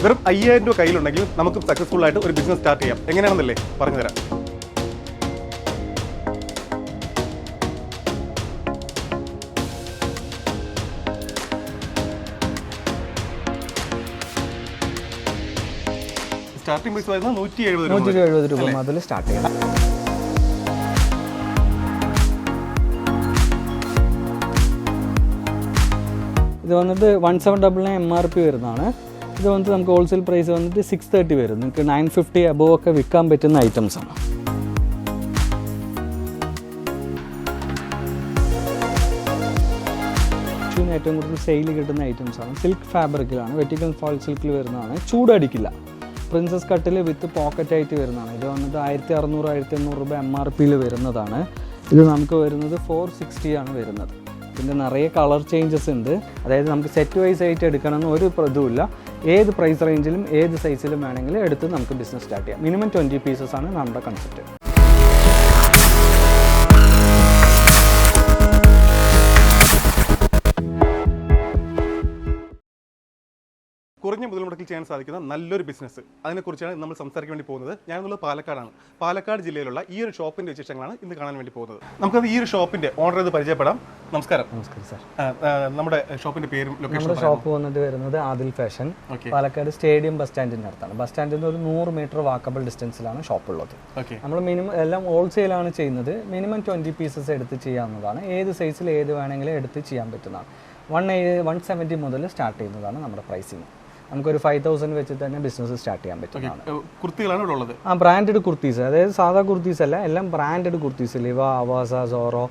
വെറും 5000 രൂപ കയ്യിലുണ്ടെങ്കിൽ നമുക്ക് സക്സസ്ഫുൾ ആയിട്ട് ഒരു ബിസിനസ് സ്റ്റാർട്ട് ചെയ്യാം. എങ്ങനെയാണെന്നല്ലേ പറഞ്ഞുതരാം. സ്റ്റാർട്ടിംഗ് പ്രൈസ് വരുന്നത് 170 രൂപ മുതൽ സ്റ്റാർട്ട് ചെയ്യാം. ഇത് വന്നിട്ട് 1799 MRP വരുന്നതാണ്. ഇത് വന്നിട്ട് നമുക്ക് ഹോൾസെയിൽ പ്രൈസ് വന്നിട്ട് 630 വരും. നിങ്ങൾക്ക് 950 അബോവ് ഒക്കെ വിൽക്കാൻ പറ്റുന്ന ഐറ്റംസാണ്. ഏറ്റവും കൂടുതൽ സെയിൽ കിട്ടുന്ന ഐറ്റംസാണ്. സിൽക്ക് ഫാബ്രിക്കിലാണ്, വെർട്ടിക്കൽ ഫാൾ സിൽക്കിൽ വരുന്നതാണ്. ചൂടടിക്കില്ല. പ്രിൻസസ് കട്ടിൽ വിത്ത് പോക്കറ്റ് ആയിട്ട് വരുന്നതാണ്. ഇത് വന്നിട്ട് 1600-1800 രൂപ MRPയിൽ വരുന്നതാണ്. ഇത് നമുക്ക് വരുന്നത് 460 ആണ് വരുന്നത്. പിന്നെ നിറയെ കളർ ചേഞ്ചസ് ഉണ്ട്. അതായത് നമുക്ക് സെറ്റ് വൈസ് ആയിട്ട് എടുക്കണമെന്ന് ഒരു ഇതുമില്ല. ഏത് പ്രൈസ് റേഞ്ചിലും ഏത് സൈസിലും വേണമെങ്കിലും എടുത്ത് നമുക്ക് ബിസിനസ് സ്റ്റാർട്ട് ചെയ്യാം. മിനിമം 20 പീസസ് ആണ് നമ്മുടെ കൺസെപ്റ്റ്. കുറഞ്ഞ മുതൽ മുടക്കിൽ ചെയ്യാൻ സാധിക്കുന്ന നല്ലൊരു ബിസിനസ്, അതിനെക്കുറിച്ചാണ് നമ്മൾ സംസാരിക്കാൻ വേണ്ടി പോകുന്നത്. ഞാനുള്ളത് പാലക്കാടാണ്. പാലക്കാട് ജില്ലയിലുള്ള ഈ ഒരു ഷോപ്പിന്റെ വിശേഷങ്ങളാണ് ഇന്ന് കാണാൻ വേണ്ടി പോകുന്നത്. നമുക്കത് ഈ ഒരു ഷോപ്പിന്റെ ഓണർ ഇത് പരിചയപ്പെടാം. നമസ്കാരം. നമസ്കാരം സാർ. നമ്മുടെ ഷോപ്പിന്റെ പേരും ലൊക്കേഷനും? നമ്മുടെ ഷോപ്പ് വന്നിട്ട് വരുന്നത് Adil fashion, Palakkad stadium bus സ്റ്റാൻഡിന്റെ അടുത്താണ്. ബസ് സ്റ്റാൻഡിൽ നിന്ന് ഒരു 100 മീറ്റർ വാക്കബിൾ ഡിസ്റ്റൻസിലാണ് ഷോപ്പ് ഉള്ളത്. നമ്മൾ മിനിമം എല്ലാം ഹോൾസെയിലാണ് ചെയ്യുന്നത്. മിനിമം 20 പീസസ് എടുത്ത് ചെയ്യാവുന്നതാണ്. ഏത് സൈസിൽ ഏത് വേണമെങ്കിലും എടുത്ത് ചെയ്യാൻ പറ്റുന്നതാണ്. 170 മുതൽ സ്റ്റാർട്ട് ചെയ്യുന്നതാണ് നമ്മുടെ പ്രൈസിങ്. നമുക്കൊരു 5000 വെച്ചിട്ട് തന്നെ ബിസിനസ് സ്റ്റാർട്ട് ചെയ്യാൻ പറ്റുന്നതാണ്. കുർത്തികളാണ് ഇവിടെ ഉള്ളത്. ബ്രാൻഡഡ് കുർത്തീസ്, അതായത് സാധാ കുർത്തീസ് അല്ല, എല്ലാം ബ്രാൻഡഡ് കുർത്തീസ്. ലിവ, അവാസ, സോറോ,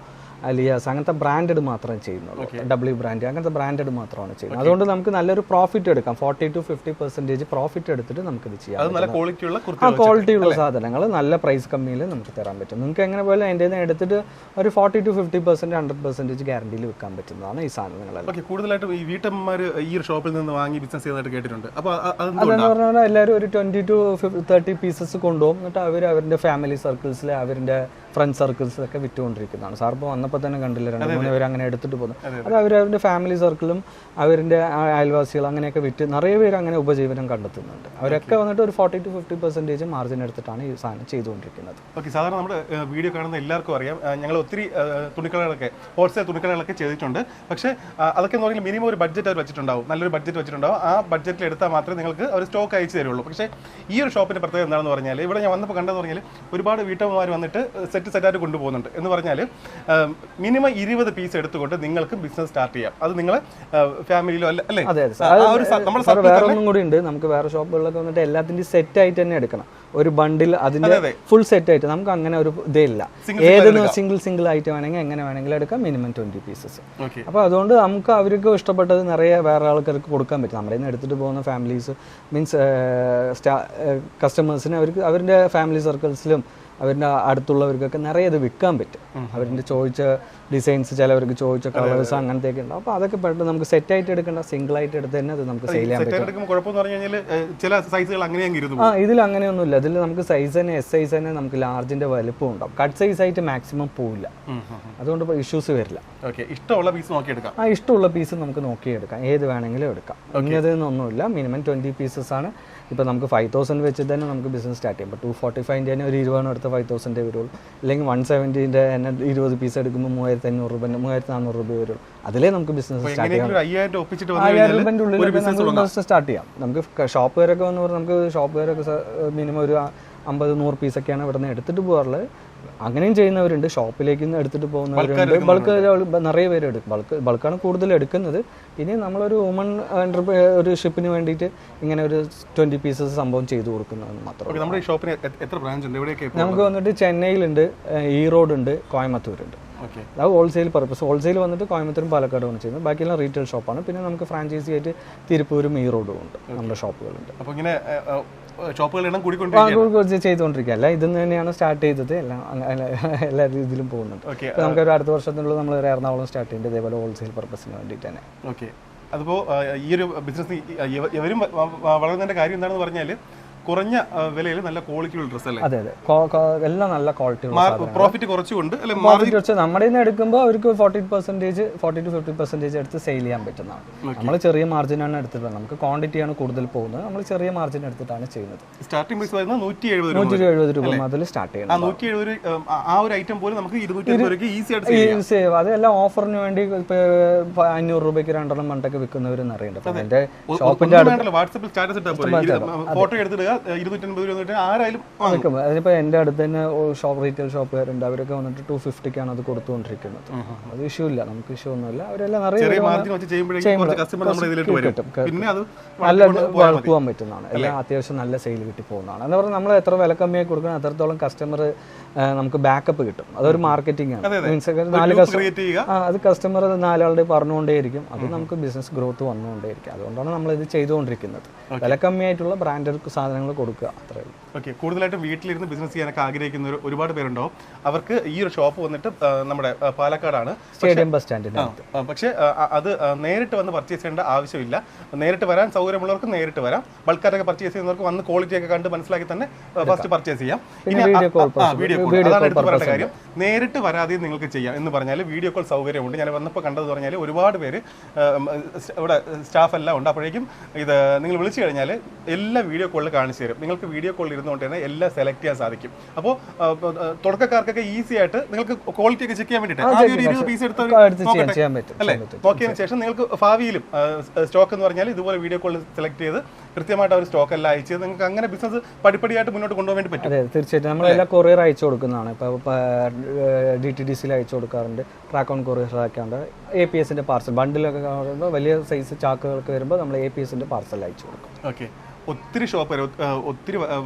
അലിയാസ് അങ്ങനത്തെ ബ്രാൻഡഡ് മാത്രമേ ചെയ്യുന്നുള്ളൂ. ഡബ്ല്യു ബ്രാൻഡ് അങ്ങനത്തെ ബ്രാൻഡഡ് മാത്രമാണ് ചെയ്യുന്നത്. അതുകൊണ്ട് നമുക്ക് നല്ലൊരു പ്രോഫിറ്റ് എടുക്കാം. 40-50% പ്രോഫിറ്റ് എടുത്തിട്ട് നമുക്കിത് ചെയ്യാം. ക്വാളിറ്റിയുള്ള സാധനങ്ങൾ നല്ല പ്രൈസ് കമ്മിയിൽ നമുക്ക് തരാൻ പറ്റും. നിങ്ങൾക്ക് എങ്ങനെ പോലെ എൻ്റെ എടുത്തിട്ട് ഒരു 40-50% 100% ഗ്യാരണ്ടിയിൽ വിൽക്കാൻ പറ്റുന്നതാണ് ഈ സാധനങ്ങളെല്ലാം. കൂടുതലായിട്ടും ഈ വീട്ടമ്മമാർ ഈ ഒരു ഷോപ്പിൽ നിന്ന് വാങ്ങി ബിസിനസ് ചെയ്യുന്നതായിട്ട് കേട്ടിട്ടുണ്ട്. അപ്പോൾ അതെന്ന് പറഞ്ഞാൽ എല്ലാവരും ഒരു 20-30 പീസസ് കൊണ്ടുപോകും. എന്നിട്ട് അവരുടെ ഫാമിലി സർക്കിൾസിൽ അവരുടെ ഫ്രണ്ട് സർക്കിൾസിലൊക്കെ വിറ്റുകൊണ്ടിരിക്കുന്നതാണ്. സാർ ഇപ്പോൾ വന്നപ്പോൾ തന്നെ കണ്ടില്ല, 2-3 പേര് അങ്ങനെ എടുത്തിട്ട് പോകുന്നു. അത് അവരവരുടെ ഫാമിലി സർക്കിളും അവരുടെ അയൽവാസികൾ അങ്ങനെയൊക്കെ വിറ്റ് നിറയെ പേര് അങ്ങനെ ഉപജീവനം കണ്ടെത്തുന്നുണ്ട്. അവരൊക്കെ വന്നിട്ട് ഒരു 40-50% മാർജിൻ എടുത്തിട്ടാണ് ഈ സാധനം ചെയ്തുകൊണ്ടിരിക്കുന്നത്. ഓക്കെ, സാധാരണ നമ്മുടെ വീഡിയോ കാണുന്ന എല്ലാവർക്കും അറിയാം, ഞങ്ങൾ ഒത്തിരി തുണിക്കടകളൊക്കെ ഹോൾസെയിൽ തുണിക്കടകളൊക്കെ ചെയ്തിട്ടുണ്ട്. പക്ഷേ അതൊക്കെ എന്ന് പറഞ്ഞാൽ മിനിമം ഒരു ബഡ്ജറ്റ് അവർ വെച്ചിട്ടുണ്ടാവും, നല്ലൊരു ബഡ്ജറ്റ് വെച്ചിട്ടുണ്ടാവും. ആ ബഡ്ജറ്റിൽ എടുത്താൽ മാത്രമേ നിങ്ങൾക്ക് അവർ സ്റ്റോക്ക് അയച്ചു തരുള്ളൂ. പക്ഷേ ഈ ഒരു ഷോപ്പിൻ്റെ പ്രത്യേകത എന്താണെന്ന് പറഞ്ഞാൽ, ഇവിടെ ഞാൻ വന്നപ്പോൾ കണ്ടതെന്ന് പറഞ്ഞാൽ ഒരുപാട് വീട്ടമ്മമാർ വന്നിട്ട് സെറ്റായിട്ട് കൊണ്ടുപോകുന്നുണ്ട്. എന്ന് പറഞ്ഞാൽ മിനിമം 20 പീസ് എടുത്തുകൊണ്ട് നിങ്ങൾക്ക് ബിസിനസ് സ്റ്റാർട്ട് ചെയ്യാം. അത് നിങ്ങളെ ഫാമിലിയിലോ അല്ലേ? വേറെ ഒന്നും കൂടി ഉണ്ട്. നമുക്ക് വേറെ ഷോപ്പുകളിലൊക്കെ വന്നിട്ട് എല്ലാത്തിൻ്റെയും സെറ്റ് ആയിട്ട് തന്നെ എടുക്കണം. ഒരു ബണ്ടിൽ അതിന്റെ ഫുൾ സെറ്റ് ആയിട്ട് നമുക്ക് അങ്ങനെ ഒരു ഇതേ ഇല്ല. ഏതെന്ന് സിംഗിൾ ആയിട്ട് വേണമെങ്കിൽ എങ്ങനെ വേണമെങ്കിലും എടുക്കാം. Minimum 20 pieces. അപ്പോൾ അതുകൊണ്ട് നമുക്ക് അവർക്ക് ഇഷ്ടപ്പെട്ടത് നിറയെ വേറെ ആൾക്കാർക്ക് കൊടുക്കാൻ പറ്റും. നമ്മുടെ നിന്ന് എടുത്തിട്ട് പോകുന്ന ഫാമിലീസ് മീൻസ് കസ്റ്റമേഴ്സിന് അവർക്ക് അവരുടെ ഫാമിലി സർക്കിൾസിലും അവരുടെ അടുത്തുള്ളവർക്കൊക്കെ നിറയെ അത് വിൽക്കാൻ പറ്റും. അവരുടെ ചോദിച്ച ഡിസൈൻസ്, ചിലവർക്ക് ചോദിച്ച കളേഴ്സ് അങ്ങനത്തെയൊക്കെ ഉണ്ടാവും. അപ്പോൾ അതൊക്കെ പെട്ടെന്ന് നമുക്ക് സെറ്റ് ആയിട്ട് എടുക്കേണ്ട, സിംഗിൾ ആയിട്ട് എടുത്ത് തന്നെ അത് നമുക്ക് സെയിൽ ചെയ്യാൻ പറ്റും. ഇതിൽ അങ്ങനെയൊന്നുമില്ല. ഇതിൽ നമുക്ക് സൈസ് തന്നെ എസ് സൈസ് തന്നെ നമുക്ക് ലാർജിന്റെ വലുപ്പം ഉണ്ടാവും. കട്ട് സൈസ് ആയിട്ട് മാക്സിമം പോവില്ല. അതുകൊണ്ട് ഇഷ്യൂസ് വരില്ല. ഇഷ്ടമുള്ള പീസ് നമുക്ക് നോക്കിയെടുക്കാം. ഏത് വേണമെങ്കിലും എടുക്കാം. ഇന്നതെന്നൊന്നുമില്ല. മിനിമം 20 പീസസ് ആണ്. ഇപ്പോൾ നമുക്ക് 5000 വെച്ചിട്ട് തന്നെ നമുക്ക് ബിസിനസ് സ്റ്റാർട്ട് ചെയ്യാം. ഇപ്പോൾ 245 തന്നെ ഒരു 20 എടുത്ത് 5000 വരുള്ളൂ. അല്ലെങ്കിൽ 170 തന്നെ 20 പീസ് എടുക്കുമ്പോൾ 3500 രൂപ 3400 രൂപ വരുള്ളൂ. അതിലേ നമുക്ക് ബിസിനസ് സ്റ്റാർട്ട് ചെയ്യാം. 5000 രൂപൻ്റെ ഉള്ളിൽ ബിസിനസ് സ്റ്റാർട്ട് ചെയ്യാം. നമുക്ക് ഷോപ്പുകാരൊക്കെ വന്ന് പറഞ്ഞാൽ നമുക്ക് ഷോപ്പുകാരൊക്കെ മിനിമം ഒരു 50-100 പീസൊക്കെയാണ് ഇവിടെ നിന്ന് എടുത്തിട്ട് പോകാറുള്ളത്. അങ്ങനെയും ചെയ്യുന്നവരുണ്ട്. ഷോപ്പിലേക്ക് എടുത്തിട്ട് പോകുന്നവരുണ്ട്. ബൾക്ക് നിറയെ പേര് എടുക്കും. ബൾക്കാണ് കൂടുതൽ എടുക്കുന്നത്. ഇനി നമ്മളൊരു വുമൺ ഒരു ഷിപ്പിന് വേണ്ടിയിട്ട് ഇങ്ങനെ ഒരു 20 പീസസ് സംഭവം ചെയ്തു കൊടുക്കുന്നതെന്ന് മാത്രം. നമുക്ക് വന്നിട്ട് ചെന്നൈയിലുണ്ട്, ഈറോഡുണ്ട്, കോയമ്പത്തൂരുണ്ട്. അത് ഹോൾസെയിൽ പർപ്പസ്. ഹോൾസെയിൽ വന്നിട്ട് കോയമ്പത്തൂരും പാലക്കാടുമാണ് ചെയ്യുന്നത്. ബാക്കിയെല്ലാം റീറ്റെയിൽ ഷോപ്പാണ്. പിന്നെ നമുക്ക് ഫ്രാഞ്ചൈസി ആയിട്ട് തിരുപ്പൂരും ഈറോഡും ഉണ്ട്. നമ്മുടെ ഷോപ്പുകളുണ്ട്. ചെയ്തുകൊണ്ടിരിക്കുക. അല്ല ഇതെന്ന് തന്നെയാണ് സ്റ്റാർട്ട് ചെയ്തത്. എല്ലാ രീതിയിലും പോകുന്നുണ്ട്. നമുക്കൊരു അടുത്ത വർഷത്തിനുള്ളിൽ നമ്മൾ ഒരു എറണാകുളം സ്റ്റാർട്ട് ചെയ്യുന്നത് ഇതേപോലെ ഹോൾസെയിൽ പർപ്പസിന് വേണ്ടിയിട്ട് തന്നെ. ഓക്കെ, അതിപ്പോൾ ഈ ഒരു ബിസിനസ് ഇവരും വളരുന്നതിൻ്റെ കാര്യം എന്താണെന്ന് പറഞ്ഞാൽ കുറഞ്ഞ വിലയിൽ നല്ല ക്വാളിറ്റിയുള്ള ഡ്രസ്സ് അല്ലേ? അതെ എല്ലാം നല്ല ക്വാളിറ്റി. പ്രോഫിറ്റ് കുറച്ചുകൊണ്ട് നമ്മുടെ നിന്ന് എടുക്കുമ്പോൾ അവർക്ക് 40% എടുത്ത് സെയിൽ ചെയ്യാൻ പറ്റുന്നതാണ്. നമ്മൾ ചെറിയ മാർജിനാണ് എടുത്തിട്ടുള്ളത്. നമുക്ക് ക്വാണ്ടിറ്റിയാണ് കൂടുതൽ പോകുന്നത്. നമ്മൾ ചെറിയ മാർജിൻ എടുത്തിട്ടാണ് ചെയ്യുന്നത്. സ്റ്റാർട്ടിംഗ് പ്രൈസ് വരുന്നത് 170 രൂപ മുതൽ സ്റ്റാർട്ട് ചെയ്യുന്നത്. 170 ആ ഒരു ഐറ്റം പോലും നമുക്ക് 250 രൂപയ്ക്ക് ഈസി ആയിട്ട് അതെല്ലാം ഓഫറിന് വേണ്ടി 500 രൂപയ്ക്ക് 2 എണ്ണം മണ്ടൊക്കെ വിൽക്കുന്നവർ അറിയുന്നുണ്ട്. എന്റെ ഷോപ്പിന്റെ വാട്സാപ്പിൽ സ്റ്റാറ്റസ് ഇട്ടാൽ ഫോട്ടോ എടുത്തിടുക 250 രൂപ ആരായാലും അതിപ്പോ എന്റെ അടുത്ത് തന്നെ റീറ്റെയിൽ ഷോപ്പുകാരുണ്ട്. അവരൊക്കെ വന്നിട്ട് 250ക്കാണ് അത് കൊടുത്തുകൊണ്ടിരിക്കുന്നത്. അത് ഇഷ്യൂ ഇല്ല, നമുക്ക് ഇഷ്യൂ ഒന്നുമില്ല. അവരെല്ലാം നല്ല പോകാൻ പറ്റുന്നതാണ്. എല്ലാം അത്യാവശ്യം നല്ല സെയിൽ കിട്ടി പോകുന്നതാണ്. എന്ന് പറഞ്ഞാൽ നമ്മൾ എത്ര വില കമ്മിയായി കൊടുക്കണം അത്രത്തോളം കസ്റ്റമർ നമുക്ക് ബാക്കപ്പ് കിട്ടും. അതൊരു മാർക്കറ്റിംഗ് ആണ്. മീൻസ് അത് കസ്റ്റമർ 4 ആളുടെ പറഞ്ഞുകൊണ്ടേയിരിക്കും. അത് നമുക്ക് ബിസിനസ് ഗ്രോത്ത് വന്നുകൊണ്ടേയിരിക്കും. അതുകൊണ്ടാണ് നമ്മൾ ഇത് ചെയ്തുകൊണ്ടിരിക്കുന്നത്. വില കമ്മിയായിട്ടുള്ള ബ്രാൻഡഡ് സാധനങ്ങൾ കൊടുക്കുക, അത്രേ ഉള്ളൂ. ഓക്കെ, കൂടുതലായിട്ടും വീട്ടിലിരുന്ന് ബിസിനസ് ചെയ്യാനൊക്കെ ആഗ്രഹിക്കുന്ന ഒരുപാട് പേരുണ്ടാവും. അവർക്ക് ഈ ഒരു ഷോപ്പ് വന്നിട്ട് നമ്മുടെ പാലക്കാടാണ്, സ്റ്റേഡിയം ബസ് സ്റ്റാൻഡിന്റെ. പക്ഷേ അത് നേരിട്ട് വന്ന് പർച്ചേസ് ചെയ്യേണ്ട ആവശ്യമില്ല. നേരിട്ട് വരാൻ സൗകര്യമുള്ളവർക്ക് നേരിട്ട് വരാം. ബൾക്കാരൊക്കെ പർച്ചേസ് ചെയ്യുന്നവർക്ക് വന്ന് ക്വാളിറ്റി ഒക്കെ കണ്ട് മനസ്സിലാക്കി തന്നെ ഫസ്റ്റ് പർച്ചേസ് ചെയ്യാം. വീഡിയോ കോൾ അതാണ് എടുത്ത് പറയേണ്ട കാര്യം. നേരിട്ട് വരാതെ നിങ്ങൾക്ക് ചെയ്യാം എന്ന് പറഞ്ഞാൽ വീഡിയോ കോൾ സൗകര്യമുണ്ട്. ഞാൻ വന്നപ്പോൾ കണ്ടത് പറഞ്ഞാൽ ഒരുപാട് പേര് ഇവിടെ സ്റ്റാഫ് എല്ലാം ഉണ്ട്. അപ്പോഴേക്കും ഇത് നിങ്ങൾ വിളിച്ചു കഴിഞ്ഞാൽ എല്ലാ വീഡിയോ കോളിൽ കാണിച്ചു തരും. നിങ്ങൾക്ക് വീഡിയോ കോളിൽ ഇരുന്നുകൊണ്ട് തന്നെ എല്ലാം സെലക്ട് ചെയ്യാൻ സാധിക്കും. അപ്പോൾ തുടക്കക്കാർക്കൊക്കെ ഈസി ആയിട്ട് നിങ്ങൾക്ക് ക്വാളിറ്റി ഒക്കെ ചെക്ക് ചെയ്യാൻ വേണ്ടിയിട്ട് ആദ്യം ഒരു 20 പീസ് എടുത്ത് അല്ലേ നോക്കിയതിന് ശേഷം നിങ്ങൾക്ക് ഭാവിയിലും സ്റ്റോക്ക് എന്ന് പറഞ്ഞാൽ ഇതുപോലെ വീഡിയോ കോളിൽ സെലക്ട് ചെയ്ത് കൃത്യമായിട്ട് അവർ സ്റ്റോക്ക് എല്ലാം അയച്ച് നിങ്ങൾക്ക് അങ്ങനെ ബിസിനസ് പടിപ്പടിയായിട്ട് മുന്നോട്ട് കൊണ്ടുപോകാൻ വേണ്ടി പറ്റും. അതെ, തീർച്ചയായിട്ടും നമ്മളെല്ലാം കൊറിയർ അയച്ചു കൊടുക്കുന്നതാണ്. ഇപ്പോൾ DTDCയിൽ അയച്ചു കൊടുക്കാറുണ്ട്, ട്രാക്ക് ഓൺ കൊറിയർ ആക്കാണ്ട്. APSന്റെ പാർസൽ ബണ്ടിലൊക്കെ കാണുമ്പോൾ വലിയ സൈസ് ചാക്കുകൾക്ക് വരുമ്പോൾ നമ്മൾ APSന്റെ പാർസൽ അയച്ചു കൊടുക്കും. ഓക്കെ, ഒത്തിരി ഷോപ്പുകാർ, ഒത്തിരി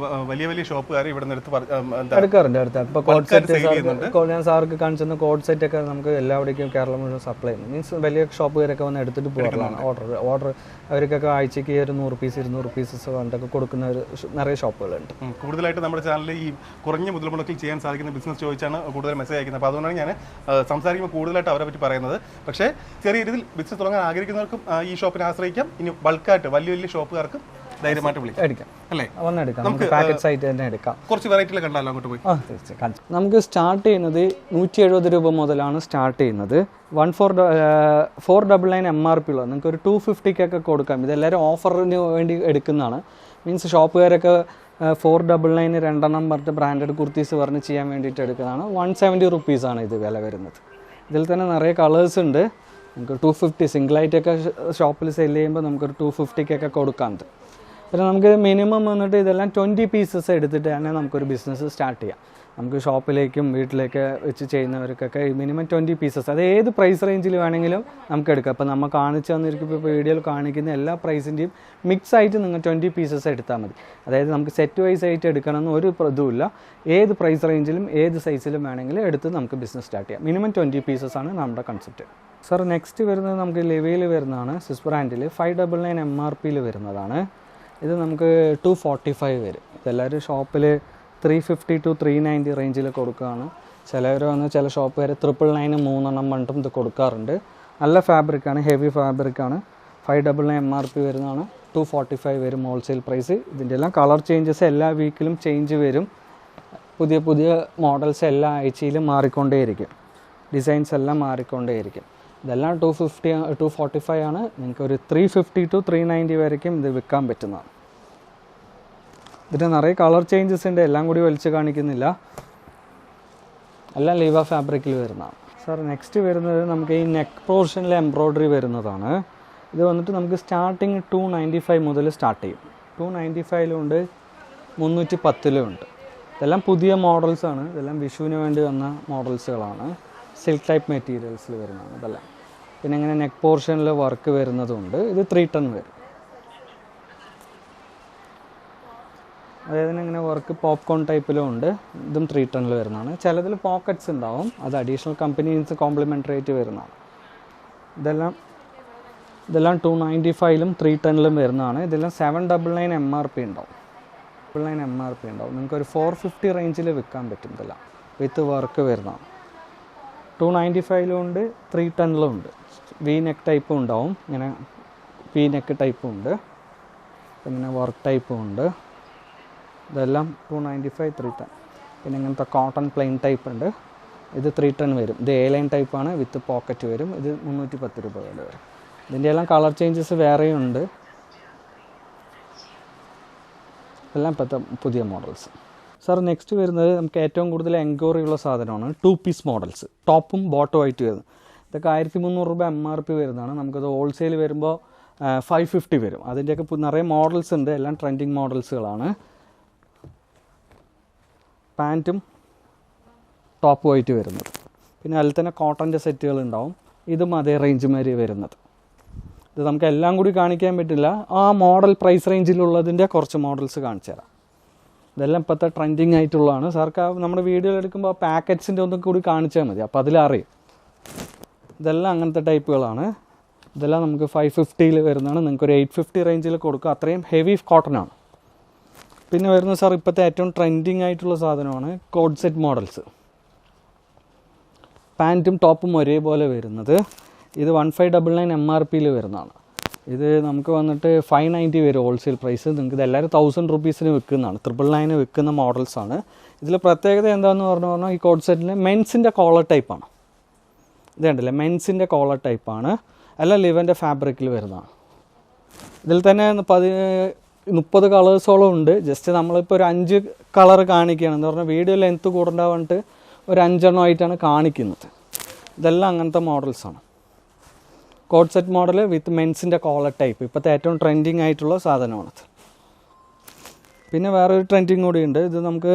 വലിയ വലിയ ഷോപ്പുകാർ ഇവിടെ നിന്ന് എടുക്കാറുണ്ട്. ഇപ്പോൾ കോഡ് സെറ്റ് ഞാൻ സാർക്ക് കാണിച്ചിരുന്ന കോഡ് സെറ്റ് ഒക്കെ നമുക്ക് എല്ലാവിടേക്കും കേരളം മുഴുവൻ സപ്ലൈ ചെയ്യുന്നു. മീൻസ് വലിയ ഷോപ്പുകാരൊക്കെ വന്ന് എടുത്തിട്ട് പോകാറുള്ളതാണ്. ഓർഡർ അവർക്കൊക്കെ ആഴ്ചയ്ക്ക് ഒരു 100 പീസ് 200 പീസസ് കണ്ടൊക്കെ കൊടുക്കുന്ന നിറയെ ഷോപ്പുകളുണ്ട്. കൂടുതലായിട്ട് നമ്മുടെ ചാനലിൽ ഈ കുറഞ്ഞ മുതൽ മുടക്കിൽ ചെയ്യാൻ സാധിക്കുന്ന ബിസിനസ് ചോദിച്ചാണ് കൂടുതൽ മെസ്സേജ് അയക്കുന്നത്. അപ്പോൾ അതുകൊണ്ടാണ് ഞാൻ സംസാരിക്കുമ്പോൾ കൂടുതലായിട്ട് അവരെ പറ്റി പറയുന്നത്. പക്ഷേ ചെറിയ രീതിയിൽ ബിസിനസ് തുടങ്ങാൻ ആഗ്രഹിക്കുന്നവർക്കും ഈ ഷോപ്പിനെ ആശ്രയിക്കാം. ഇനി ബൾക്കായിട്ട് വലിയ വലിയ ഷോപ്പുകാർക്കും ധൈര്യമായിട്ട് വിളിക്കാം അല്ലേ? നമുക്ക് പാക്കറ്റ് സൈറ്റ് തന്നെ എടുക്കാം. കുറച്ച് വെറൈറ്റിയിൽ കണ്ടാലോ അങ്ങോട്ട് പോയി? നമുക്ക് സ്റ്റാർട്ട് ചെയ്യുന്നത് 170 രൂപ മുതലാണ് സ്റ്റാർട്ട് ചെയ്യുന്നത്. 499 MRP ഉള്ളത് നിങ്ങൾക്ക് ഒരു 250 കൊടുക്കാം. ഇതെല്ലാവരും ഓഫറിന് വേണ്ടി എടുക്കുന്നതാണ്. മീൻസ് ഷോപ്പുകാരൊക്കെ 499 2 പറഞ്ഞിട്ട് ബ്രാൻഡഡ് കുർത്തീസ് പറഞ്ഞ് ചെയ്യാൻ വേണ്ടിയിട്ട് എടുക്കുന്നതാണ്. 170 റുപ്പീസാണ് ഇത് വില വരുന്നത്. ഇതിൽ തന്നെ നിറയെ കളേഴ്സ് ഉണ്ട്. നമുക്ക് 250 സിംഗിളായിട്ടൊക്കെ ഷോപ്പിൽ സെല് ചെയ്യുമ്പോൾ നമുക്കൊരു 250 കൊടുക്കാറുണ്ട്. പിന്നെ നമുക്ക് മിനിമം വന്നിട്ട് ഇതെല്ലാം 20 പീസസ് എടുത്തിട്ട് തന്നെ നമുക്കൊരു ബിസിനസ് സ്റ്റാർട്ട് ചെയ്യാം. നമുക്ക് ഷോപ്പിലേക്കും വീട്ടിലേക്ക് വെച്ച് ചെയ്യുന്നവർക്കൊക്കെ മിനിമം 20 പീസസ്, അത് ഏത് പ്രൈസ് റേഞ്ചിൽ വേണമെങ്കിലും നമുക്ക് എടുക്കാം. അപ്പോൾ നമ്മൾ കാണിച്ചു തന്നിരിക്കുമ്പോൾ ഇപ്പോൾ വീഡിയോയിൽ കാണിക്കുന്ന എല്ലാ പ്രൈസിൻ്റെയും മിക്സ് ആയിട്ട് നിങ്ങൾ 20 പീസസ് എടുത്താൽ മതി. അതായത് നമുക്ക് സെറ്റ് വൈസ് ആയിട്ട് എടുക്കണമെന്ന് ഒരു ഇതുമില്ല. ഏത് പ്രൈസ് റേഞ്ചിലും ഏത് സൈസിലും വേണമെങ്കിലും എടുത്ത് നമുക്ക് ബിസിനസ് സ്റ്റാർട്ട് ചെയ്യാം. മിനിമം 20 പീസസ് ആണ് നമ്മുടെ കൺസെപ്റ്റ്. സർ, നെക്സ്റ്റ് വരുന്നത് നമുക്ക് ലെവയിൽ വരുന്നതാണ്. സ്വിസ് ബ്രാൻഡിൽ 599 MRPയിൽ വരുന്നതാണ്. ഇത് നമുക്ക് 245 വരും. ഇതെല്ലാവരും ഷോപ്പിൽ 350 to 390 റേഞ്ചിൽ കൊടുക്കുകയാണ്. ചിലവർ വന്ന് ചില ഷോപ്പുകാർ 999 3 പറഞ്ഞിട്ടും ഇത് കൊടുക്കാറുണ്ട്. നല്ല ഫാബ്രിക്കാണ്, ഹെവി ഫാബ്രിക്കാണ്. 599 MRP വരുന്നതാണ്. 245 വരും ഹോൾസെയിൽ പ്രൈസ്. ഇതിൻ്റെ എല്ലാം കളർ ചേഞ്ചസ് എല്ലാ വീക്കിലും ചേഞ്ച് വരും. പുതിയ പുതിയ മോഡൽസ് എല്ലാ ആഴ്ചയിലും മാറിക്കൊണ്ടേയിരിക്കും. ഡിസൈൻസ് എല്ലാം മാറിക്കൊണ്ടേയിരിക്കും. ഇതെല്ലാം 245 ആണ്. നിങ്ങൾക്ക് ഒരു 350 to 390 വരയ്ക്കും ഇത് വിൽക്കാൻ പറ്റുന്നതാണ്. ഇതിൻ്റെ നിറയെ കളർ ചേഞ്ചസ് ഉണ്ട്. എല്ലാം കൂടി വലിച്ച് കാണിക്കുന്നില്ല. എല്ലാം ലീവ ഫാബ്രിക്കിൽ വരുന്നതാണ്. സാർ, നെക്സ്റ്റ് വരുന്നത് നമുക്ക് ഈ നെക്ക് പോർഷനിൽ എംബ്രോയ്ഡറി വരുന്നതാണ്. ഇത് വന്നിട്ട് നമുക്ക് സ്റ്റാർട്ടിങ് 295 മുതൽ സ്റ്റാർട്ട് ചെയ്യും. 295 ഉണ്ട്, 310 ഉണ്ട്. ഇതെല്ലാം പുതിയ മോഡൽസാണ്. ഇതെല്ലാം വിഷുവിന് വേണ്ടി വന്ന മോഡൽസുകളാണ്. സിൽക്ക് ടൈപ്പ് മെറ്റീരിയൽസിൽ വരുന്നതാണ് ഇതെല്ലാം. പിന്നെ ഇങ്ങനെ നെക്ക് പോർഷനിൽ വർക്ക് വരുന്നതുണ്ട്. ഇത് 310 വരും. അതായത് ഇങ്ങനെ വർക്ക് പോപ്കോൺ ടൈപ്പിലും ഉണ്ട്. ഇതും 310 വരുന്നതാണ്. ചിലതിൽ പോക്കറ്റ്സ് ഉണ്ടാവും, അത് അഡീഷണൽ കമ്പനീസ് കോംപ്ലിമെൻ്ററി ആയിട്ട് വരുന്നതാണ്. ഇതെല്ലാം 295 310 വരുന്നതാണ്. ഇതെല്ലാം 799 MRP ഉണ്ടാവും. 799 MRP ഉണ്ടാവും. നിങ്ങൾക്കൊരു 450 റേഞ്ചിൽ വിൽക്കാൻ പറ്റും. ഇതെല്ലാം വിത്ത് വർക്ക് വരുന്നതാണ്. 295 ഉണ്ട്, 310 ഉണ്ട്. വി നെക്ക് ടൈപ്പും ഉണ്ടാവും. ഇങ്ങനെ വി നെക്ക് ടൈപ്പും ഉണ്ട്. ഇങ്ങനെ വർക്ക് ടൈപ്പും ഉണ്ട്. ഇതെല്ലാം 295 310. പിന്നെ ഇങ്ങനത്തെ കോട്ടൺ പ്ലെയിൻ ടൈപ്പ് ഉണ്ട്, ഇത് 310 വരും. ഇത് എ ലൈൻ ടൈപ്പാണ്, വിത്ത് പോക്കറ്റ് വരും. ഇത് 310 രൂപ വില വരും. ഇതിൻ്റെ എല്ലാം കളർ ചേഞ്ചസ് വേറെയും ഉണ്ട്. എല്ലാം ഇപ്പോഴത്തെ പുതിയ മോഡൽസ്. സാർ നെക്സ്റ്റ് വരുന്നത് നമുക്ക് ഏറ്റവും കൂടുതൽ എൻക്വയറി ഉള്ള സാധനമാണ് 2 പീസ് മോഡൽസ്, ടോപ്പും ബോട്ടും ആയിട്ട് വരുന്നത്. ഇതൊക്കെ 1300 രൂപ MRP വരുന്നതാണ്. നമുക്കത് ഹോൾസെയിൽ വരുമ്പോൾ 550 വരും. അതിൻ്റെയൊക്കെ നിറയെ മോഡൽസ് ഉണ്ട്, എല്ലാം ട്രെൻഡിങ് മോഡൽസുകളാണ്. പാൻറ്റും ടോപ്പും ആയിട്ട് വരുന്നത്. പിന്നെ അതിൽ തന്നെ കോട്ടൻ്റെ സെറ്റുകൾ ഉണ്ടാവും. ഇതും അതേ റേഞ്ച് മാതിരി വരുന്നത്. ഇത് നമുക്ക് എല്ലാം കൂടി കാണിക്കാൻ പറ്റില്ല, ആ മോഡൽ പ്രൈസ് റേഞ്ചിലുള്ളതിൻ്റെ കുറച്ച് മോഡൽസ് കാണിച്ചു തരാം. ഇതെല്ലാം ഇപ്പോഴത്തെ ട്രെൻഡിങ് ആയിട്ടുള്ളതാണ്. സാർക്ക് നമ്മുടെ വീഡിയോ എടുക്കുമ്പോൾ പാക്കറ്റ്സിൻ്റെ ഒന്നും കൂടി കാണിച്ചാൽ മതി, അപ്പോൾ അതിലറിയും. ഇതെല്ലാം അങ്ങനത്തെ ടൈപ്പുകളാണ്. ഇതെല്ലാം നമുക്ക് 550 വരുന്നതാണ്. നിങ്ങൾക്കൊരു 850 റേഞ്ചിൽ കൊടുക്കുക. അത്രയും ഹെവി കോട്ടനാണ്. പിന്നെ വരുന്നത് സാർ ഇപ്പോഴത്തെ ഏറ്റവും ട്രെൻഡിങ് ആയിട്ടുള്ള സാധനമാണ് കോഡ് സെറ്റ് മോഡൽസ്. പാൻറ്റും ടോപ്പും ഒരേപോലെ വരുന്നത്. ഇത് 1599 MRP വരുന്നതാണ്. ഇത് നമുക്ക് വന്നിട്ട് 590 വരും ഹോൾസെയിൽ പ്രൈസ്. നിങ്ങൾക്ക് ഇതെല്ലാവരും 1000 റുപ്പീസിന് വിൽക്കുന്നതാണ്, 999 വിൽക്കുന്ന മോഡൽസാണ്. ഇതിൽ പ്രത്യേകത എന്താണെന്ന് പറഞ്ഞാൽ ഈ കോഡ് സെറ്റിൽ മെൻസിൻ്റെ കോളർ ടൈപ്പാണ്. ഇത് കണ്ടില്ലേ, മെൻസിൻ്റെ കോളർ ടൈപ്പാണ്. അല്ല ലിവൻ്റെ ഫാബ്രിക്കിൽ വരുന്നതാണ്. ഇതിൽ തന്നെ 30 കളേഴ്സോളം ഉണ്ട്. ജസ്റ്റ് നമ്മളിപ്പോൾ ഒരു 5 കളർ കാണിക്കുകയാണ് എന്ന് പറഞ്ഞാൽ വീഡിയോ ലെങ്ത്ത് കൂടണ്ടാവാണ്ട് ഒരു 5 എണ്ണമായിട്ടാണ് കാണിക്കുന്നത്. ഇതെല്ലാം അങ്ങനത്തെ മോഡൽസാണ്. കോഡ് സെറ്റ് മോഡൽ വിത്ത് മെൻസിൻ്റെ കോളർ ടൈപ്പ് ഇപ്പോഴത്തെ ഏറ്റവും ട്രെൻഡിങ് ആയിട്ടുള്ള സാധനമാണത്. പിന്നെ വേറൊരു ട്രെൻഡിങ് കൂടിയുണ്ട്. ഇത് നമുക്ക്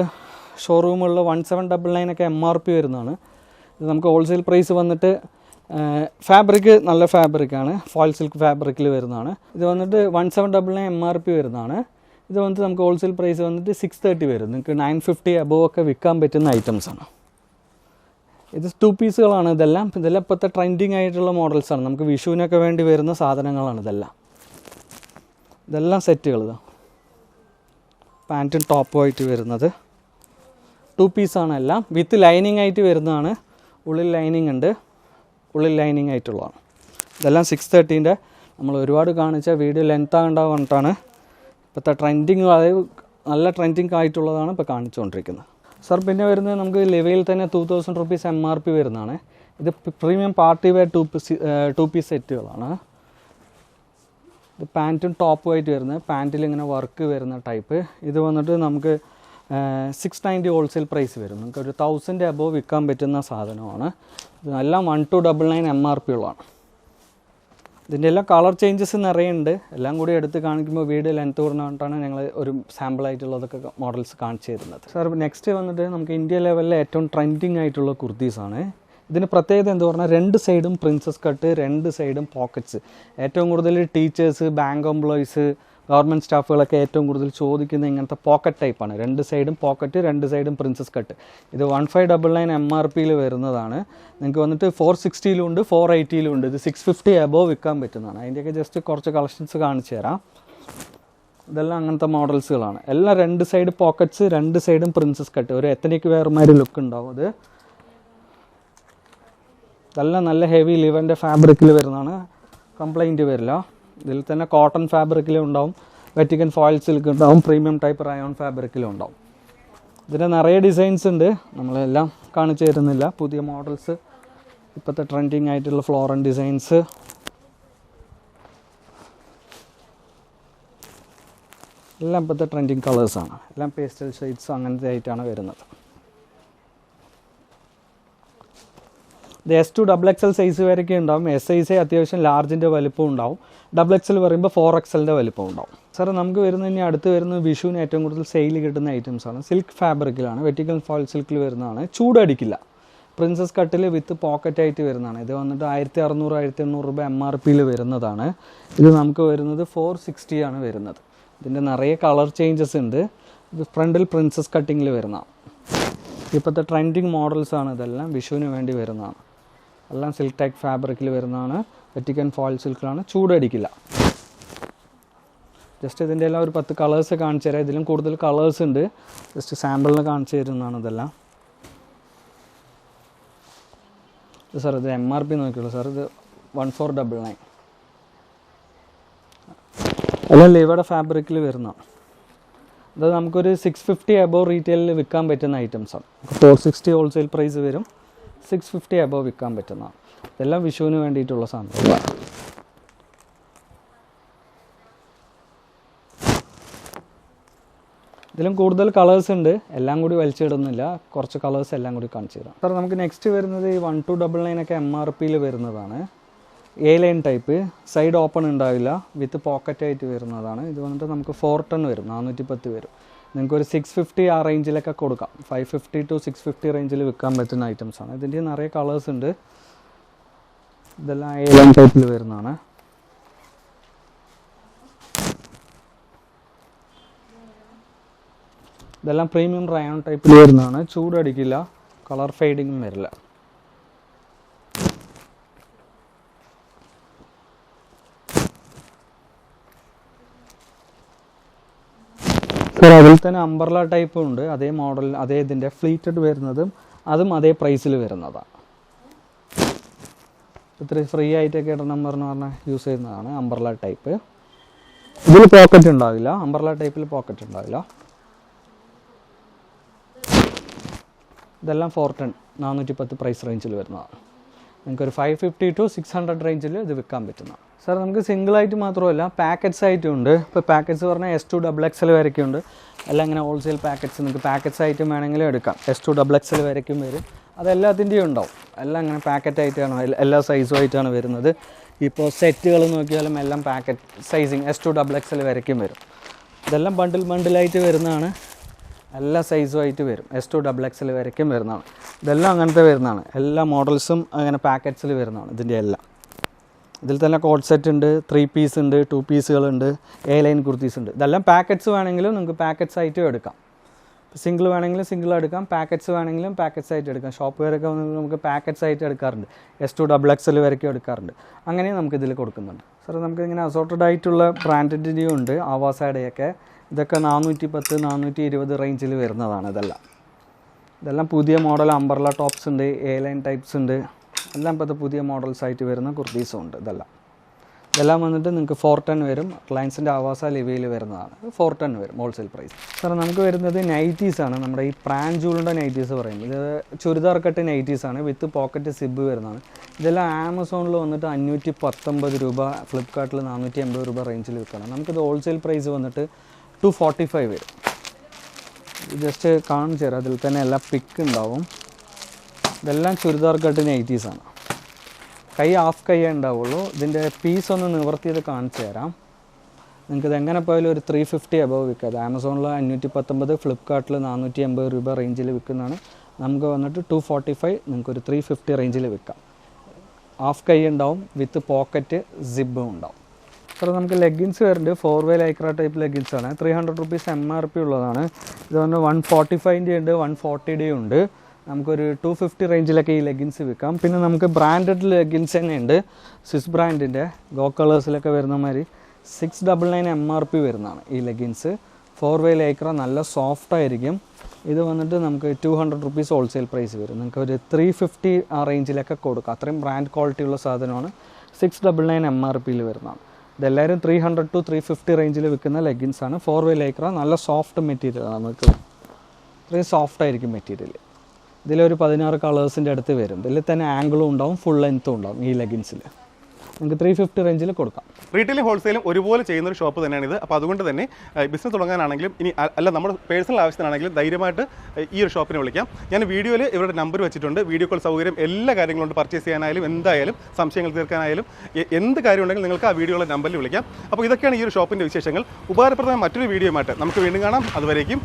ഷോറൂമുള്ള 1799 ഒക്കെ MRP വരുന്നതാണ്. ഇത് നമുക്ക് ഹോൾസെയിൽ പ്രൈസ് വന്നിട്ട് ഫാബ്രിക് നല്ല ഫാബ്രിക്കാണ്, ഫോയിൽ സിൽക്ക് ഫാബ്രിക്കിൽ വരുന്നതാണ്. ഇത് വന്നിട്ട് 1799 MRP വരുന്നതാണ്. ഇത് വന്നിട്ട് നമുക്ക് ഹോൾസെയിൽ പ്രൈസ് വന്നിട്ട് 630 വരും. നിങ്ങൾക്ക് 950 അബോവ് ഒക്കെ വിൽക്കാൻ പറ്റുന്ന ഐറ്റംസാണ്. ഇത് 2 പീസുകളാണ്. ഇതെല്ലാം ഇപ്പോഴത്തെ ട്രെൻഡിങ് ആയിട്ടുള്ള മോഡൽസാണ്. നമുക്ക് വിഷുവിനൊക്കെ വേണ്ടി വരുന്ന സാധനങ്ങളാണ് ഇതെല്ലാം സെറ്റുകൾ. പാൻറ്റും ടോപ്പും ആയിട്ട് വരുന്നത് 2 പീസാണ്. എല്ലാം വിത്ത് ലൈനിങ് ആയിട്ട് വരുന്നതാണ്. ഉള്ളിൽ ലൈനിങ് ഉണ്ട്, ഉള്ളിൽ ലൈനിങ് ആയിട്ടുള്ളതാണ്. ഇതെല്ലാം 630 നമ്മൾ ഒരുപാട് കാണിച്ച വീഡിയോ ലെങ്ത് ആകേണ്ടത് പറഞ്ഞിട്ടാണ്. ഇപ്പോഴത്തെ ട്രെൻഡിങ് അതായത് നല്ല ട്രെൻഡിങ് ആയിട്ടുള്ളതാണ് ഇപ്പോൾ കാണിച്ചുകൊണ്ടിരിക്കുന്നത്. സാർ പിന്നെ വരുന്നത് നമുക്ക് ലിവയിൽ തന്നെ 2000 റുപ്പീസ് MRP വരുന്നതാണ്. ഇത് പ്രീമിയം പാർട്ടി വെയർ 2 പീസ് സെറ്റുകളാണ്. ഇത് പാൻറ്റും ടോപ്പും ആയിട്ട് വരുന്നത്. പാൻറ്റിൽ ഇങ്ങനെ വർക്ക് വരുന്ന ടൈപ്പ്. ഇത് വന്നിട്ട് നമുക്ക് 690 ഹോൾസെയിൽ പ്രൈസ് വരും. നമുക്ക് ഒരു 1000 അബോവ് വിൽക്കാൻ പറ്റുന്ന സാധനമാണ്. ഇതെല്ലാം 1299 MRP ഉള്ളതാണ്. ഇതിൻ്റെ എല്ലാം കളർ ചേഞ്ചസ് നിറയുണ്ട്. എല്ലാം കൂടി എടുത്ത് കാണിക്കുമ്പോൾ വീഡിയോ ലെങ്ത്ത് കുറഞ്ഞിട്ടാണ് ഞങ്ങൾ ഒരു സാമ്പിളായിട്ടുള്ളതൊക്കെ മോഡൽസ് കാണിച്ചു തരുന്നത്. സാർ നെക്സ്റ്റ് വന്നിട്ട് നമുക്ക് ഇന്ത്യ ലെവലിലെ ഏറ്റവും ട്രെൻഡിങ് ആയിട്ടുള്ള കുർത്തീസാണ്. ഇതിന് പ്രത്യേകത എന്താ പറഞ്ഞാൽ 2 സൈഡും പ്രിൻസസ് കട്ട്, 2 സൈഡും പോക്കറ്റ്സ്. ഏറ്റവും കൂടുതൽ ടീച്ചേഴ്സ്, ബാങ്ക് എംപ്ലോയീസ്, ഗവൺമെൻറ് സ്റ്റാഫുകളൊക്കെ ഏറ്റവും കൂടുതൽ ചോദിക്കുന്ന ഇങ്ങനത്തെ പോക്കറ്റ് ടൈപ്പാണ്. 2 സൈഡും പോക്കറ്റ്, 2 സൈഡും പ്രിൻസസ് കട്ട്. ഇത് 1599 MRP വരുന്നതാണ്. നിങ്ങൾക്ക് വന്നിട്ട് 460 ഉണ്ട്, 480 ഉണ്ട്. ഇത് 650 അബോവ് വിൽക്കാൻ പറ്റുന്നതാണ്. അതിൻ്റെയൊക്കെ ജസ്റ്റ് കുറച്ച് കളക്ഷൻസ് കാണിച്ചു തരാം. ഇതെല്ലാം അങ്ങനത്തെ മോഡൽസുകളാണ്. എല്ലാം 2 സൈഡ് പോക്കറ്റ്സ്, 2 സൈഡും പ്രിൻസസ് കട്ട്. ഒരു എത്തനിക് വെയർമാര് ലുക്ക് ഉണ്ടാവും. ഇതെല്ലാം നല്ല ഹെവി ലിവൻ്റെ ഫാബ്രിക്കിൽ വരുന്നതാണ്. കംപ്ലൈൻറ്റ് വരില്ല. ഇതിൽ തന്നെ കോട്ടൺ ഫാബ്രിക്കിലും ഉണ്ടാവും, വെറ്റിക്കൻ ഫോയിൽ സിൽക്ക് ഉണ്ടാവും, പ്രീമിയം ടൈപ്പ് റയോൺ ഫാബ്രിക്കിലും ഉണ്ടാവും. ഇതിൻ്റെ നിറയെ ഡിസൈൻസ് ഉണ്ട്, നമ്മളെല്ലാം കാണിച്ചു തരുന്നില്ല. പുതിയ മോഡൽസ്, ഇപ്പോഴത്തെ ട്രെൻഡിങ് ആയിട്ടുള്ള ഫ്ലോറൽ ഡിസൈൻസ്. എല്ലാം ഇപ്പോഴത്തെ ട്രെൻഡിങ് കളേഴ്സാണ്. എല്ലാം പേസ്റ്റൽ ഷെയ്ഡ്സ് അങ്ങനത്തെ ആയിട്ടാണ് വരുന്നത്. ഇത് S2 XXL സൈസ് വരെയൊക്കെ ഉണ്ടാവും. SIZ അത്യാവശ്യം ലാർജിൻ്റെ വലിപ്പം ഉണ്ടാവും. XXL പറയുമ്പോൾ 4XL വലിപ്പം ഉണ്ടാവും. സാർ നമുക്ക് വരുന്നത് ഇനി അടുത്ത് വരുന്നത് വിഷുവിന് ഏറ്റവും കൂടുതൽ സെയിൽ കിട്ടുന്ന ഐറ്റംസാണ്. സിൽക്ക് ഫാബ്രിക്കിലാണ്, വെറ്റിക്കൽ ഫോയിൽ സിൽക്കിൽ വരുന്നതാണ്. ചൂടടിക്കില്ല. പ്രിൻസസ് കട്ടിൽ വിത്ത് പോക്കറ്റ് ആയിട്ട് വരുന്നതാണ്. ഇത് വന്നിട്ട് 1600 1800 രൂപ MRP വരുന്നതാണ്. ഇത് നമുക്ക് വരുന്നത് 460 ആണ് വരുന്നത്. ഇതിൻ്റെ നിറയെ കളർ ചേഞ്ചസ് ഉണ്ട്. ഇത് ഫ്രണ്ടിൽ പ്രിൻസസ് കട്ടിങ്ങിൽ വരുന്നതാണ്. ഇപ്പോഴത്തെ ട്രെൻഡിങ് മോഡൽസാണ്. ഇതെല്ലാം വിഷുവിന് വേണ്ടി വരുന്നതാണ്. എല്ലാം സിൽക്ക് ടൈപ്പ് ഫാബ്രിക്കിൽ വരുന്നതാണ്. വെറ്റിക്കൻ ഫോയിൽ സിൽക്കിലാണ്. ചൂടടിക്കില്ല. ജസ്റ്റ് ഇതിൻ്റെ എല്ലാം ഒരു 10 കളേഴ്സ് കാണിച്ചു തരാം. ഇതിലും കൂടുതൽ കളേഴ്സ് ഉണ്ട്. ജസ്റ്റ് സാമ്പിളിന് കാണിച്ചു തരുന്നതാണ് ഇതെല്ലാം. സാർ ഇത് MRP നോക്കിയുള്ളൂ സാർ. ഇത് 1499. എല്ലാം ലിവയുടെ ഫാബ്രിക്കിൽ വരുന്നതാണ്. അത് നമുക്കൊരു 650 അബോവ് റീറ്റെയിലിൽ വിൽക്കാൻ പറ്റുന്ന ഐറ്റംസാണ്. 460 ഹോൾസെയിൽ പ്രൈസ് വരും, 650 അബോവ് വിൽക്കാൻ പറ്റുന്നതാണ്. ഇതെല്ലാം വിഷുവിന് വേണ്ടിയിട്ടുള്ള സാധനങ്ങളാണ്. ഇതിലും കൂടുതൽ കളേഴ്സ് ഉണ്ട്, എല്ലാം കൂടി വലിച്ചിടുന്നില്ല, കുറച്ച് കളേഴ്സ് എല്ലാം കൂടി കാണിച്ചു തരാം. സാർ നമുക്ക് നെക്സ്റ്റ് വരുന്നത് ഈ 1299 ഒക്കെ MRPയിൽ വരുന്നതാണ്. A-line ടൈപ്പ്, സൈഡ് ഓപ്പൺ ഉണ്ടാവില്ല, വിത്ത് പോക്കറ്റ് ആയിട്ട് വരുന്നതാണ്. ഇത് വന്നിട്ട് നമുക്ക് 410 വരും, 410 വരും. നിങ്ങൾക്കൊരു 650 ആ റേഞ്ചിലൊക്കെ കൊടുക്കാം. 550 to 650 റേഞ്ചിൽ വിൽക്കാൻ പറ്റുന്ന ഐറ്റംസാണ്. ഇതിൻ്റെ നിറയെ കളേഴ്സ് ഉണ്ട്. ഇതെല്ലാം A-line ടൈപ്പിൽ വരുന്നതാണ്. ഇതെല്ലാം പ്രീമിയം റയോൺ ടൈപ്പിൽ വരുന്നതാണ്. ചൂടടിക്കില്ല, കളർ ഫെയ്ഡിങ്ങും വരില്ല. സാർ അതിൽ തന്നെ അംബർല ടൈപ്പും ഉണ്ട്, അതേ മോഡൽ, അതേ ഇതിൻ്റെ ഫ്ലീറ്റഡ് വരുന്നതും അതും അതേ പ്രൈസിൽ വരുന്നതാണ്. ഇത്ര ഫ്രീ ആയിട്ടൊക്കെ ഇടണം പറഞ്ഞാൽ യൂസ് ചെയ്യുന്നതാണ് അംബർല ടൈപ്പ്. ഇതിൽ പോക്കറ്റ് ഉണ്ടാവില്ല, അംബർല ടൈപ്പിൽ പോക്കറ്റ് ഉണ്ടാവില്ല. ഇതെല്ലാം 410, 410 പ്രൈസ് റേഞ്ചിൽ വരുന്നതാണ്. നിങ്ങൾക്കൊരു 550 to 600 റേഞ്ചിൽ ഇത് വിൽക്കാൻ പറ്റുന്നതാണ്. സാർ നമുക്ക് സിംഗിളായിട്ട് മാത്രമല്ല പാക്കറ്റ്സ് ആയിട്ടും ഉണ്ട്. ഇപ്പോൾ പാക്കറ്റ്സ് പറഞ്ഞാൽ S2 XXL വരയ്ക്കും ഉണ്ട്. എല്ലാം ഇങ്ങനെ ഹോൾസെയിൽ പാക്കറ്റ്സ്, നിങ്ങൾക്ക് പാക്കറ്റ്സ് ആയിട്ടും വേണമെങ്കിലും എടുക്കാം. S2 XXL വരയ്ക്കും വരും, അതെല്ലാത്തിൻ്റെയും ഉണ്ടാവും. എല്ലാം ഇങ്ങനെ പാക്കറ്റ് ആയിട്ടാണ്, എല്ലാ സൈസും ആയിട്ടാണ് വരുന്നത്. ഇപ്പോൾ സെറ്റുകൾ നോക്കിയാലും എല്ലാം പാക്കറ്റ് സൈസിങ് S2 XXL വരയ്ക്കും വരും. ഇതെല്ലാം ബണ്ടിലായിട്ട് വരുന്നതാണ്, എല്ലാ സൈസും ആയിട്ട് വരും. S2 XXL വരയ്ക്കും വരുന്നതാണ്. ഇതെല്ലാം അങ്ങനത്തെ വരുന്നതാണ്. എല്ലാ മോഡൽസും അങ്ങനെ പാക്കറ്റ്സിൽ വരുന്നതാണ് ഇതിൻ്റെ എല്ലാം. ഇതിൽ തന്നെ കോഡ് സെറ്റ് ഉണ്ട്, 3 പീസ് ഉണ്ട്, 2 പീസുകളുണ്ട്, A-line കുർത്തീസ് ഉണ്ട്. ഇതെല്ലാം പാക്കറ്റ്സ് വേണമെങ്കിലും നിങ്ങൾക്ക് പാക്കറ്റ്സ് ആയിട്ടും എടുക്കാം. സിംഗിൾ വേണമെങ്കിലും സിംഗിൾ എടുക്കാം, പാക്കറ്റ്സ് വേണമെങ്കിലും പാക്കറ്റ്സ് ആയിട്ട് എടുക്കാം. ഷോപ്പ് വരെയൊക്കെ നമുക്ക് പാക്കറ്റ്സ് ആയിട്ട് എടുക്കാറുണ്ട്, S2 XXL വരയ്ക്കും എടുക്കാറുണ്ട്. അങ്ങനെയും നമുക്ക് ഇതിൽ കൊടുക്കുന്നുണ്ട്. സാർ നമുക്ക് ഇങ്ങനെ അസോർട്ടഡ് ആയിട്ടുള്ള ബ്രാൻഡഡിൻ്റെയും ഉണ്ട്, ആവാസയുടെയൊക്കെ. ഇതൊക്കെ 410, 420 റേഞ്ചിൽ വരുന്നതാണ്. ഇതെല്ലാം പുതിയ മോഡൽ അംബർല ടോപ്സ് ഉണ്ട്, A-line ടൈപ്സ് ഉണ്ട്. എല്ലാം ഇപ്പോഴത്തെ പുതിയ മോഡൽസ് ആയിട്ട് വരുന്ന കുർത്തീസും ഉണ്ട്. ഇതെല്ലാം വന്നിട്ട് നിങ്ങൾക്ക് 410 വരും. റിലയൻസിൻ്റെ ആവാസ ലിവയിൽ വരുന്നതാണ്. 410 വരും ഹോൾസെയിൽ പ്രൈസ്. സാർ നമുക്ക് വരുന്നത് നൈറ്റീസാണ്. നമ്മുടെ ഈ പ്രാൻജൂളിൻ്റെ നൈറ്റീസ് പറയും. ഇത് ചുരിദാർ കട്ട് നൈറ്റീസാണ്, വിത്ത് പോക്കറ്റ് സിബ് വരുന്നതാണ്. ഇതെല്ലാം ആമസോണിൽ വന്നിട്ട് 519 രൂപ, ഫ്ലിപ്കാർട്ടിൽ 480 രൂപ റേഞ്ചിൽ വിൽക്കണം. നമുക്കിത് ഹോൾസെയിൽ പ്രൈസ് വന്നിട്ട് 245 വരും. ജസ്റ്റ് കാണിച്ചു തരാം, അതിൽ തന്നെ എല്ലാം പിക്ക് ഉണ്ടാവും. ഇതെല്ലാം ചുരിദാർ കട്ട് നൈറ്റീസാണ്. കൈ ഹാഫ് കൈയേ ഉണ്ടാവുള്ളൂ. ഇതിൻ്റെ പീസ് ഒന്ന് നിവർത്തിയത് കാണിച്ചു തരാം. നിങ്ങൾക്കിത് എങ്ങനെ പോയാലും ഒരു 350 അബവ് വിൽക്കാം. അത് ആമസോണിൽ 519, ഫ്ലിപ്കാർട്ടിൽ 480 രൂപ റേഞ്ചിൽ വിൽക്കുന്നതാണ്. നമുക്ക് വന്നിട്ട് 245, നിങ്ങൾക്കൊരു 350 റേഞ്ചിൽ വിൽക്കാം. ഹാഫ് കൈ ഉണ്ടാവും, വിത്ത് പോക്കറ്റ് സിബും ഉണ്ടാവും. അപ്പോൾ നമുക്ക് ലെഗിൻസ് വരുന്നുണ്ട്. 4-way ലൈക്ര ടൈപ്പ് ലെഗിൻസാണ്. 300 റുപ്പീസ് MRP ഉള്ളതാണ്. ഇത് വന്ന് 145 ഉണ്ട്, 140 ഉണ്ട്. നമുക്കൊരു 250 റേഞ്ചിലൊക്കെ ഈ ലെഗിൻസ് വിൽക്കാം. പിന്നെ നമുക്ക് ബ്രാൻഡഡ് ലെഗിൻസ് തന്നെ ഉണ്ട്, സ്വിസ് ബ്രാൻഡിൻ്റെ ഗോ കളേഴ്സിലൊക്കെ വരുന്ന മാതിരി 699 MRP വരുന്നതാണ് ഈ ലെഗിൻസ്. 4-way ലൈക്ര, നല്ല സോഫ്റ്റ് ആയിരിക്കും. ഇത് വന്നിട്ട് നമുക്ക് 200 റുപ്പീസ് ഹോൾസെയിൽ പ്രൈസ് വരും. നിങ്ങൾക്ക് ഒരു 350 ആ റേഞ്ചിലൊക്കെ കൊടുക്കാം. അത്രയും ബ്രാൻഡ് ക്വാളിറ്റി ഉള്ള സാധനമാണ്. 699 MRPയിൽ വരുന്നതാണ്. ഇതെല്ലാവരും 300 to 350 റേഞ്ചിൽ വിൽക്കുന്ന ലെഗിൻസാണ്. 4-way ലൈക്ര, നല്ല സോഫ്റ്റ് മെറ്റീരിയലാണ്. നമുക്ക് ഇത്രയും സോഫ്റ്റ് ആയിരിക്കും മെറ്റീരിയൽ. ഇതിലൊരു 16 കളേഴ്സിൻ്റെ അടുത്ത് വരും. ഇതിൽ തന്നെ ആംഗിളും ഉണ്ടാവും, ഫുൾ ലെങ്ത്തും ഉണ്ടാവും ഈ ലെഗിൻസിൽ. നമുക്ക് 350 റേഞ്ചിൽ കൊടുക്കാം. റീറ്റെയിലും ഹോൾസെയിലും ഒരുപോലെ ചെയ്യുന്ന ഒരു ഷോപ്പ് തന്നെയാണിത്. അപ്പോൾ അതുകൊണ്ട് തന്നെ ബിസിനസ് തുടങ്ങാനാണെങ്കിലും ഇനി അല്ല നമ്മുടെ പേഴ്സണൽ ആവശ്യത്തിനാണെങ്കിലും ധൈര്യമായിട്ട് ഈ ഒരു ഷോപ്പിനെ വിളിക്കാം. ഞാൻ വീഡിയോയിൽ ഇവരുടെ നമ്പർ വെച്ചിട്ടുണ്ട്. വീഡിയോ കോൾ സൗകര്യം, എല്ലാ കാര്യങ്ങളും ഉണ്ട്. പർച്ചേസ് ചെയ്യാനായാലും എന്തായാലും സംശയങ്ങൾ തീർക്കാനായാലും എന്ത് കാര്യം ഉണ്ടെങ്കിലും നിങ്ങൾക്ക് ആ വീഡിയോയുടെ നമ്പറിൽ വിളിക്കാം. അപ്പോൾ ഇതൊക്കെയാണ് ഈ ഒരു ഷോപ്പിൻ്റെ വിശേഷങ്ങൾ. ഉപകാരപ്രദമായ മറ്റൊരു വീഡിയോയുമായിട്ട് നമുക്ക് വീണ്ടും കാണാം. അതുവരേക്കും